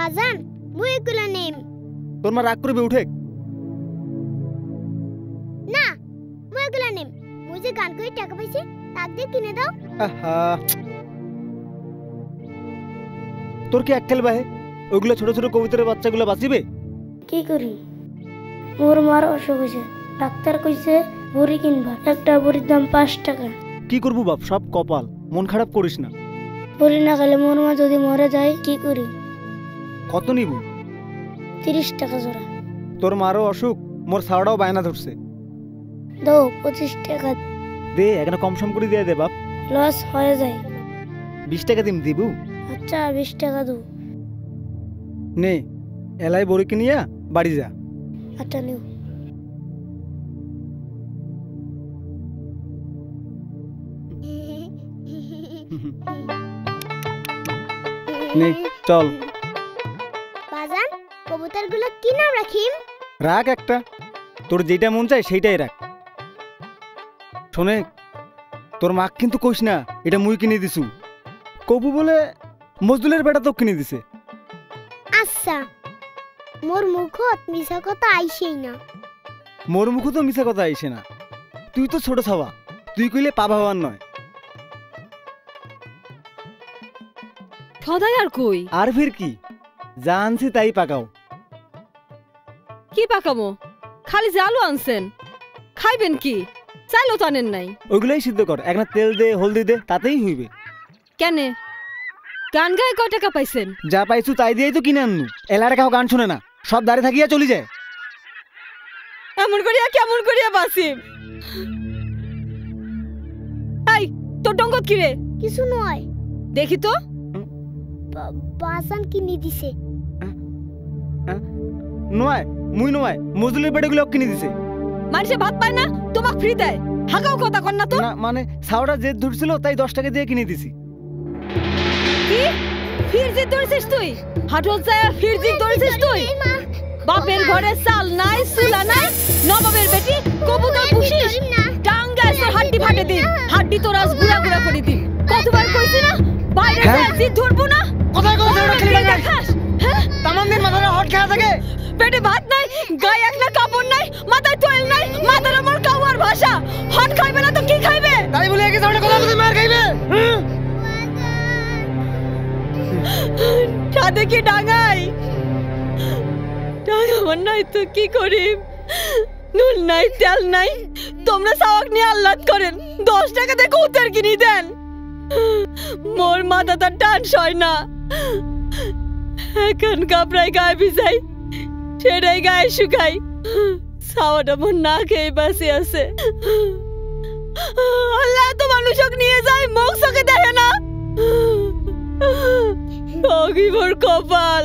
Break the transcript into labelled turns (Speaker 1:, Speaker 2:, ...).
Speaker 1: বাজান মুই এগুলা নেম।
Speaker 2: তোর মা রাগ করবে উঠে
Speaker 1: না মুই এগুলা নেম। মুই যে গান করে টাকা পাইছি তাক দিয়ে কিনে দাও।
Speaker 2: আহা তোর কি আক্কেল বাহে? ওইগুলো ছোট ছোট কবুতরের বাচ্চাগুলো বাঁচিবে?
Speaker 3: কি করি, মোর মার অসুখ হয়েছে, ডাক্তার কইছে বড়ি কিনবা, একটা বড়ির দাম 5 টাকা।
Speaker 2: কি করবো বাপ, সব কপাল, মন খারাপ করিস না।
Speaker 3: বড়ি না খেলে মোর মা যদি মরে যায় কি করি?
Speaker 2: কত নিব?
Speaker 3: 30 টাকা জোড়া।
Speaker 2: তোর মারও অসুখ, মোর ছাড়াও বায়না ধরছে।
Speaker 3: দাও 25 টাকা।
Speaker 2: দে এখানে কম সম করে দিয়ে দে বাপ।
Speaker 3: লস হয়ে যায়।
Speaker 2: 20 টাকা দিম দিবু?
Speaker 3: আচ্ছা 20 টাকা দাও।
Speaker 2: নে এলাই বড়ি কিনিয়া বাড়ি যা।
Speaker 3: আচ্ছা নিও।
Speaker 2: নে চল।
Speaker 1: বাজান কবুতরগুলো কি নাম রাখিম?
Speaker 2: রাখ একটা, তোর যেটা মন চায় সেইটাই রাখ। শোনে তোর মাক কিন্তু কইস না এটা মুই কিনে দিছু। কবু বলে মজদুলের বেটা তো কিনে দিছে।
Speaker 1: আচ্ছা মোর মুখত মিছা কথা আইছেই না।
Speaker 2: মোর মুখ তো মিছা কথা আইসে না। তুই তো ছোট ছাওয়া, তুই কইলে পা ভাবান নয়।
Speaker 4: সদাই আর কই?
Speaker 2: আর ফির কি, যা আনছি তাই পাকাও।
Speaker 4: কি পাকামো? খালি যে আলু আনছেন, খাইবেন কি? চাইলো তো আনেন নাই।
Speaker 2: ওইগুলাই সিদ্ধ কর, একটা তেল দে হলদি দে, তাতেই হইবে।
Speaker 4: কেনে গান গায়ে কয় টাকা পাইছেন?
Speaker 2: যা পাইছু তাই দিয়েই তো কিনে আননু। এলারে কাউ গান শোনে না, সব দাঁড়িয়ে থাকিয়া চলি যায়।
Speaker 4: এমন করিয়া কেমন করিয়া বাসিম? এই তোর ডঙ্গত কি রে?
Speaker 1: কিছু নয়।
Speaker 4: দেখি তো।
Speaker 1: বাজান কিনে দিছে।
Speaker 2: নয় মুই নয়, মজদুলের বেটাগুলো কিনে দিছে।
Speaker 4: মানুষে ভাত পায় না, তোমাক ফ্রি দেয়। হাগাও কথা কর না তো।
Speaker 2: না মানে ছাওড়া জেদ ধরছিল তাই 10 টাকা দিয়ে কিনে দিছি।
Speaker 4: কি ফির জিদ ধরেছিস তুই? হাটল যায় ফির জিদ ধরেছিস তুই? বাপের ঘরে চাল নাই, চুলা নাই, নবাবের বেটি কবুতর পুষিস। ডাঙ্গায় তোর হাড্ডি ফাটে দিন, হাড্ডি তোর আজ গুড়া গুড়া করে দিন। কতবার কইছি না বাইরে যায় জিদ ধরবো না?
Speaker 2: কোথায় কোথায় ওটা খেলে
Speaker 4: দেখাস? হ্যাঁ
Speaker 2: তামাম দিন মাথাটা হট খেয়া থাকে।
Speaker 4: পেটে ভাত নাই, গায়ে একটা কাপড় নাই, মাথায় তৈল নাই, মাথার আমার কাওয়ার ভাষা। হট খাইবে না তো কি খাইবে?
Speaker 2: তাই বলে একে সামনে কথা বলতে মার খাইবে।
Speaker 4: সাথে কি ডাঙাই? ডাঙাবার নাই তো কি করি? নুন নাই, তেল নাই, তোমরা সাওয়াক নিয়ে আল্লাদ করেন। 10 টাকা দিয়ে কৌতার কিনি দেন। মোর মাথা তার টান সয় না। এখন কাপড়ায় গায়ে ভিজাই, সেটাই গায়ে শুকাই। সাওয়াটা মোর না খেয়ে বাসে আছে। আল্লাহ তো মানুষক নিয়ে যায়, মুখ চোখে দেখে না। মোর কপাল।